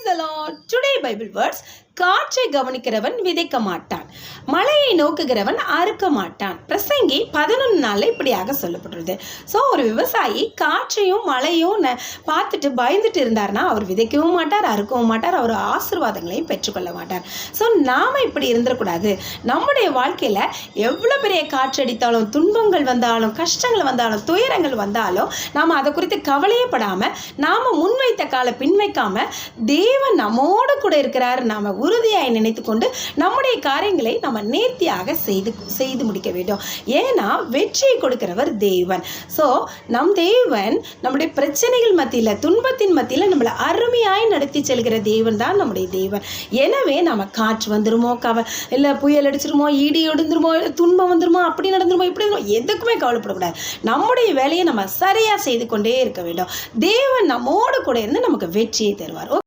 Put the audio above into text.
Praise the Lord. Today Bible words, காற்றை கவனிக்கிறவன் விதைக்க மாட்டான், மழையை நோக்குகிறவன் அறுக்க மாட்டான். பிரசங்கி 11 இப்படியாக சொல்லப்பட்டுள்ளது. ஸோ ஒரு விவசாயி காற்றையும் மழையும் பார்த்துட்டு பயந்துட்டு இருந்தார்னா அவர் விதைக்கவும் மாட்டார், அறுக்கவும் மாட்டார், அவர் ஆசீர்வாதங்களையும் பெற்றுக்கொள்ள மாட்டார். ஸோ நாம் இப்படி இருந்துடக்கூடாது. நம்முடைய வாழ்க்கையில் எவ்வளோ பெரிய காற்றடித்தாலும், துன்பங்கள் வந்தாலும், கஷ்டங்கள் வந்தாலும், துயரங்கள் வந்தாலும் நாம் அதை குறித்து கவலையே படாமல் நாம் முன்வைத்த காலை பின்வைக்காமல் தேவன் நம்மோடு கூட இருக்கிறார், நாம் உறுதியாய் நினைத்து கொண்டு நம்முடைய காரியங்களை நம்ம நேர்த்தியாக செய்து முடிக்க வேண்டும். ஏன்னா வெற்றியை கொடுக்கிறவர் தேவன். ஸோ நம் தேவன் நம்முடைய பிரச்சனைகள் மத்தியில், துன்பத்தின் மத்தியில் நம்மளை அருமையாய் நடத்தி செல்கிற தேவன் தான் நம்முடைய தேவன். எனவே நம்ம காற்று வந்துருமோ, இல்லை புயல் அடிச்சிருமோ, இடி ஒடுந்துருமோ, துன்பம் வந்துருமோ, அப்படி நடந்துருமோ, இப்படி எதுக்குமே கவலைப்படக்கூடாது. நம்முடைய வேலையை நம்ம சரியாக செய்து கொண்டே இருக்க வேண்டும். தேவன் நம்மோடு கூட இருந்து நமக்கு வெற்றியை தருவார்.